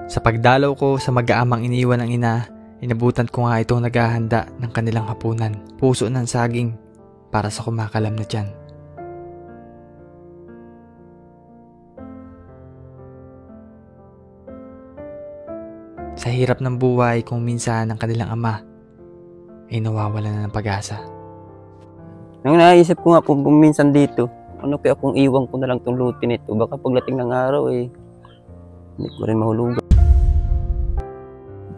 Sa pagdalaw ko sa mag-aamang iniwan ng ina, inabutan ko nga itong naghahanda ng kanilang hapunan. Puso ng saging para sa kumakalam na tiyan. Sa hirap ng buhay kung minsan ang kanilang ama ay nawawala na ng pag-asa. Nung naisip ko nga po minsan dito, ano kaya kung iwan ko na lang itong luti nito? Baka pagdating ng araw hindi ko rin mahulugan.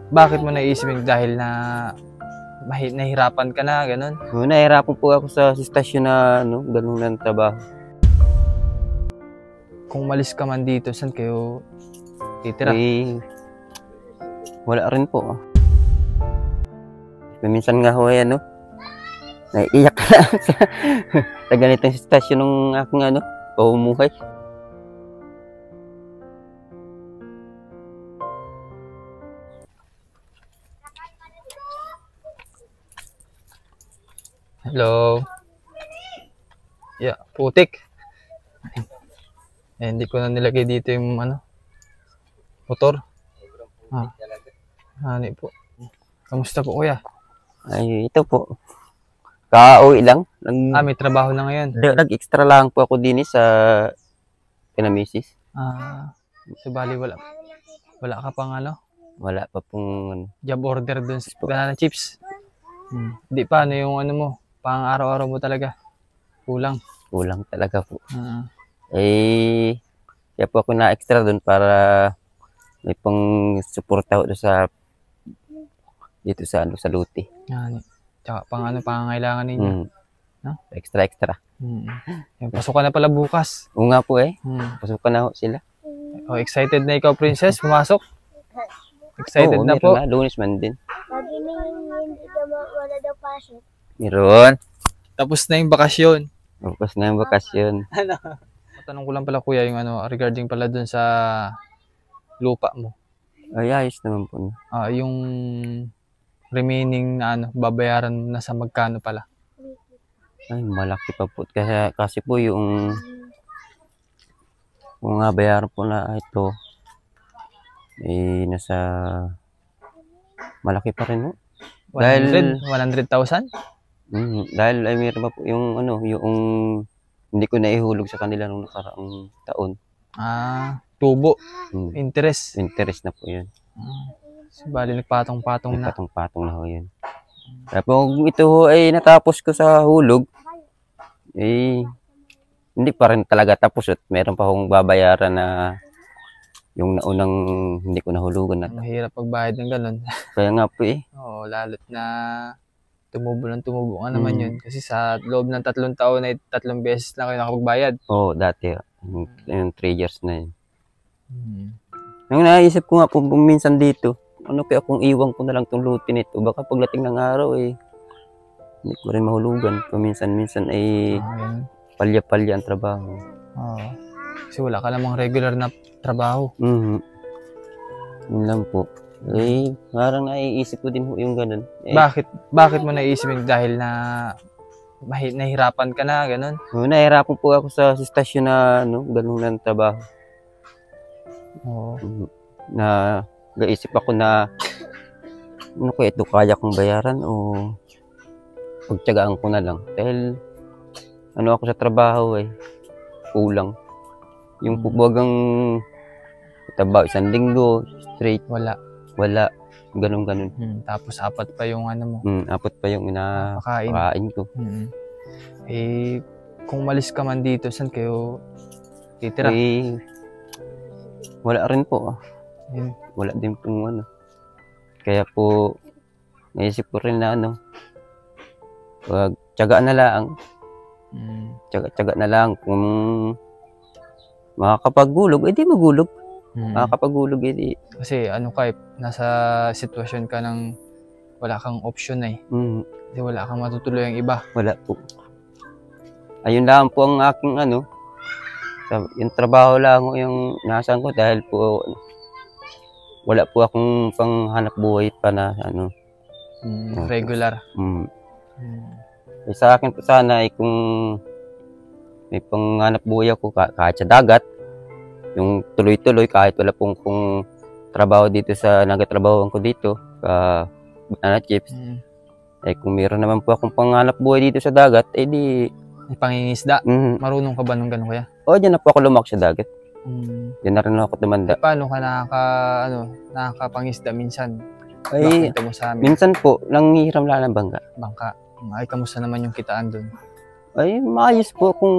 Bakit mo naisipin dahil na nahirapan ka na, ganun? Nahirapan po ako sa sitwasyon na ganun ng trabaho. Kung malis ka man dito, saan kayo titira? Wala rin po. Minsan nga ho naiiyak ka na sa ganitong sitwasyon ng aking pamumuhay. Hello? Yeah, putik. Hindi ko na nilagay dito yung motor. Hani po. Kamusta po kuya? Ay, ito po. Kauwi lang. May trabaho na ngayon. Nag-extra lang po ako din sa pinamisis. Subali wala ka pang Wala pa pong job order dun sa banana chips. Di pa yung mo, pang araw-araw mo talaga. Kulang talaga po. Kaya po ako na-extra dun para may pang suporta ko dito sa luti. Tsaka pangangailangan ninyo. No? Extra. Pasukan na pala bukas. Oo nga po pasukan na ho sila. Excited na ikaw, princess, pumasok? Excited na po? Lunes man din. Sabi niya hindi wala daw pasok. Meron. Tapos na yung bakasyon. Tapos na yung bakasyon. Tanong ko lang pala kuya yung regarding pala dun sa lupa mo. Ayos naman po. Yung remaining na babayaran na sa magkano pala? Ay, malaki pa po. Kasi po yung bayaran po na ito nasa malaki pa rin 100,000? Dahil ay meron pa po yung yung hindi ko naihulog sa kanila nung nakaraang taon. Tubo. Interest na po yun. Bali nagpatong-patong na. Nagpatong-patong na ho yun. Tapos ito ay natapos ko sa hulog, hindi pa rin talaga tapos at meron pa akong babayaran na yung naunang hindi ko nahulugan na. Mahirap pagbayad ng ganun. Kaya nga po Oo, lalo't na tumubo nga naman yun. Kasi sa loob ng 3 taon ay 3 beses lang kayo nakapagbayad. Oo, dati. Yung 3 years na yun. Nung naisip ko nga po minsan dito, ano kaya kung iwan ko na lang itong luti nito? Baka pagdating ng araw hindi ko rin mahulugan. Paminsan-minsan palya-palya ang trabaho. Kasi wala ka namang regular na trabaho. Yun lang po. Parang naiisip ko din yung ganun. Bakit mo naisipin dahil na nahirapan ka na, ganun? Nahirapan po ako sa sitwasyon na ganun ng trabaho. Naisip ako na kaya ito kaya kong bayaran o pagtiyagaan ko na lang. Dahil ako sa trabaho kulang. Yung pubagang trabaho 1 linggo straight. Wala. Ganun. Tapos 4 pa yung mo. 4 pa yung inapakain ko. Kung malis ka man dito, saan kayo titira? Wala rin po. Wala din pong Kaya po, naisip ko rin na tiyaga na lang. Tiyaga na lang. Kung makakapagulog, di magulog. Makakapagulog, Kasi nasa sitwasyon ka ng wala kang option Kasi wala kang matutuloy ang iba. Wala po. Ayun lang po ang aking yung trabaho lang yung nasan ko dahil po wala po akong panghanap buhay pa na regular. Sa akin po sana kung may panghanap buhay ako kahit sa dagat, yung tuloy-tuloy kahit wala pong trabaho dito sa nagatrabahoan ko dito, banana chips. Eh kung meron naman po akong panghanap buhay dito sa dagat, eh di Pangingisda. Marunong ka ba nung gano'n, kuya? diyan na po ako lumaki sa dagat. Diyan na rin ako tumanda. Paano ka nakakapangisda minsan? Ay, Bakit mo sa amin? minsan po, nanghihiram lang ng bangka. Bangka. Ay, kamusta naman yung kitaan doon? Ay, maayos po kung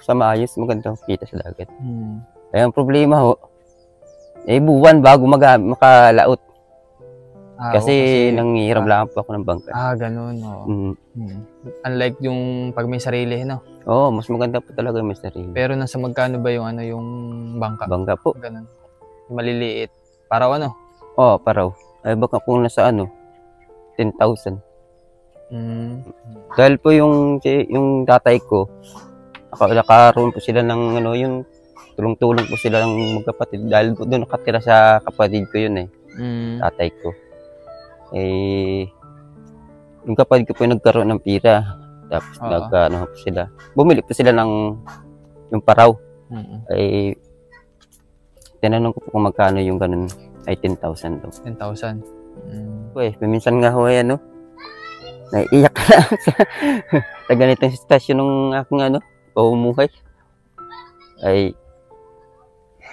sa maayos, maganda kita sa dagat. Ay, ang problema ho, buwan bago makalaot. Kasi nanghihiram lang po ako ng bangka. Ganun. Unlike yung pag may sarili, no? Oo, mas maganda po talaga yung may sarili. Pero nasa magkano ba yung yung bangka? Bangka po. Ganun. Yung maliliit. Paraw ano? Oo, paraw. Ay, baka kung nasa 10,000. Dahil po yung tatay ko, nakaroon po sila ng yung tulong-tulong po sila ng magkapatid. Dahil po doon nakatira sa kapatid ko yun tatay ko. Yung kapatid ko po nagkaroon ng pira. Tapos po sila. Bumili po sila ng yung paraw. Ay tinanong ko po kung magkano yung ganun. Ay 10,000 daw. 10,000. Minsan nga ho naiiyak na sa ganitong sitwasyon ng aking pamumuhay. Ay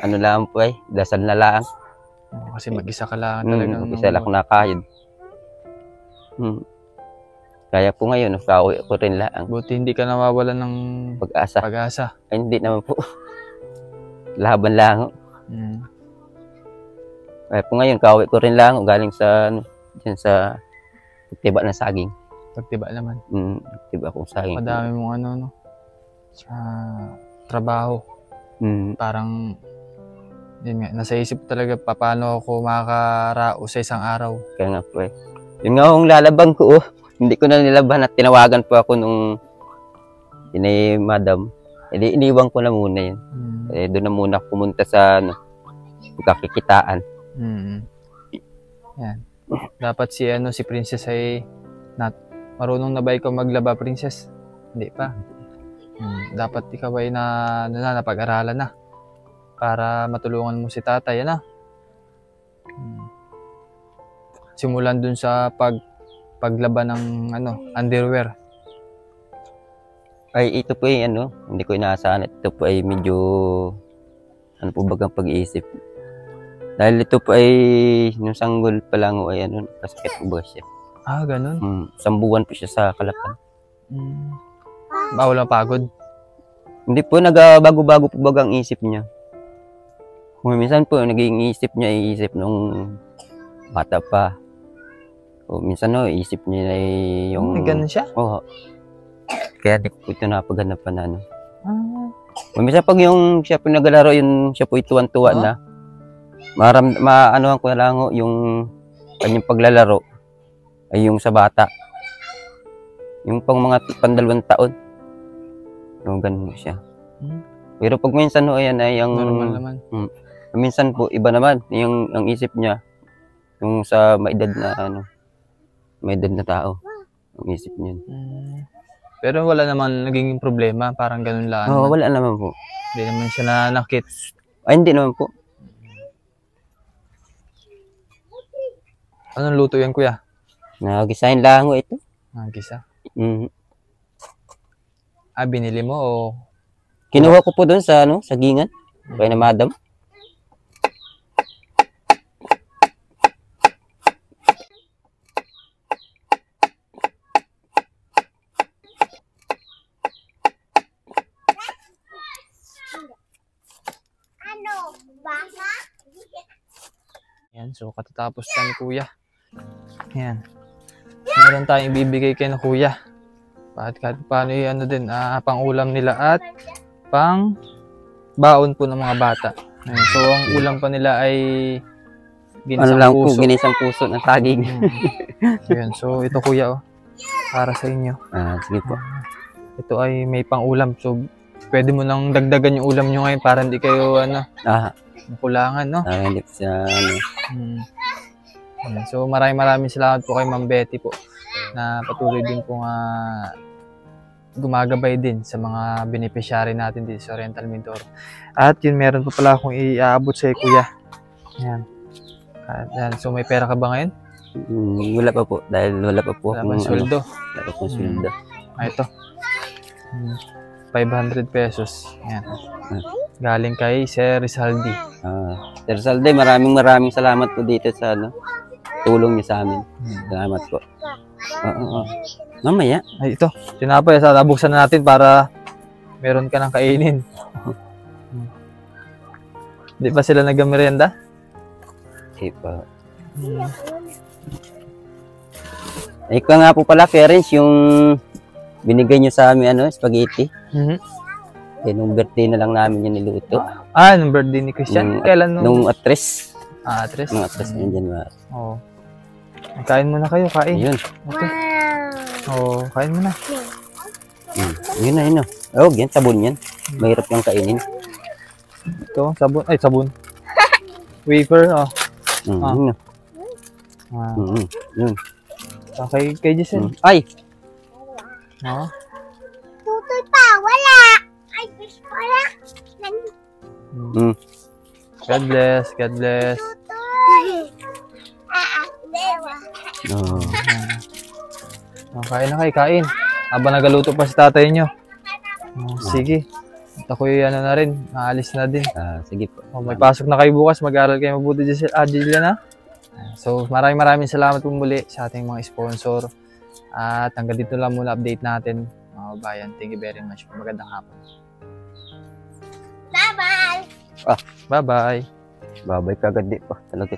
lang po dasal na lang. Kasi mag-isa ka lang talagang mag-isa lang ako nakahid. Kaya po ngayon, nakauwi ko rin lang. Buti hindi ka nawawalan ng pag-asa. Ay, hindi naman po. Laban lang ho. Kaya po ngayon, kauwi ko rin lang galing sa dyan sa pagtiba ng saging. Pagtiba naman. Pagtiba akong saging. Madami mong sa trabaho. Parang yun nga, nasa isip talaga paano ako makakaraos sa isang araw. Kaya nga po Yun nga akong lalabang ko Hindi ko na nilaban at tinawagan po ako nung madam. Iniwan ko na muna yun. Doon na muna ako pumunta sa pagkakikitaan. Yan. Dapat si Princess ay marunong na ba ikaw maglaba, Princess? Hindi pa. Dapat ikaw ay napag-aralan na para matulungan mo si tatay, simulan dun sa paglaba ng underwear. Ay ito po hindi ko inaasahan. Ito po ay medyo bagang pag-iisip. Dahil ito po ay yung sanggol pa lang ay kasakit po ba siya. Ganun? 1 buwan po siya sa Kalapan. Bawal ang pagod? Hindi po, nagbago-bago po bagang isip niya. Kung minsan po, naging isip nung bata pa. O minsan isip niya yung... Ganun siya? Oo. Kaya di ko po ito napaganapan na O minsan pag yung siya po nagalaro, siya po ituwan-tuwa na. Maanohan ko na lang yung kanyang paglalaro ay yung sa bata. Yung pang mga 2 taon. Yung ganun siya. Pero pag minsan ay yung... Normal naman. Minsan po, iba naman. Ang isip niya, yung sa maedad na tao. Ang isip niya. Pero wala naman naging problema, parang ganun lang. Wala naman po. Hindi naman siya nanakit. Ay, hindi naman po. Anong luto yan, kuya? Nagisahin lang ho ito. Nagisa? Binili mo o? Kinuha ko po doon sa sagingan. Kaya na madam. Baka? Yan, so katatapos na ni kuya. Yan. Meron tayong ibibigay kay na kuya. Kahit paano din, pang ulam nila at pang baon po ng mga bata. Yan. So ang ulam pa nila ay ginisang puso. Ginisang puso ng saging. Yan, so ito kuya para sa inyo. Sige po. Ito ay may pang ulam. So pwede mo nang dagdagan yung ulam nyo ngayon para hindi kayo kulangan, no? Hindi siya So maraming salamat po kay Ma'am Betty po na patuloy din po gumagabay din sa mga beneficiary natin dito sa Oriental Mindoro. At yun, meron pa pala akong iaabot sa kuya. Ayan. Yan. So may pera ka ba ngayon? Wala pa po. Dahil wala pa po Wala bang sweldo? Wala pa po sweldo. Ito. 500 pesos. Yan. Galing kay Sir Rizaldi. Sir Salde, maraming salamat po dito sa tulong niyo sa amin. Salamat po. Mamaya. Ay, ito. Tinapay. Buksan na natin para meron ka ng kainin. Di ba sila nag-merienda? Okay pa. Ikaw nga po pala, Ference, yung binigay niyo sa amin, spaghetti. Nung birthday na lang namin yung niluto. Nung birthday ni Christian? Kailan Nung atres. Atres? Nung atres na yun, January. Oo. Kain muna kayo, kain. Ayun. Okay. Oo, kain muna. Yun na. Yan, sabon yan. Mahirap yung kainin. Ito, sabon. Ay, sabon. Wafer, Yun na. Yun. Kay Giselle. Ay! Tutoy pa, wala. Ay, fish pala. God bless, God bless. Tutoy. Dewa. Kain na kayo, kain. Habang nagaluto pa si tatay nyo. Sige. At ako'y na rin, aalis na din. Sige po. May pasok na kayo bukas, mag-aaral kayo mabuti Jillian, ha? So, maraming salamat po muli sa ating mga sponsor. At hanggang dito lang muna update natin, mga kabayan. Thank you very much. Magandang hapon. Bye-bye. Bye-bye. Babay kagad di pa. Talaga.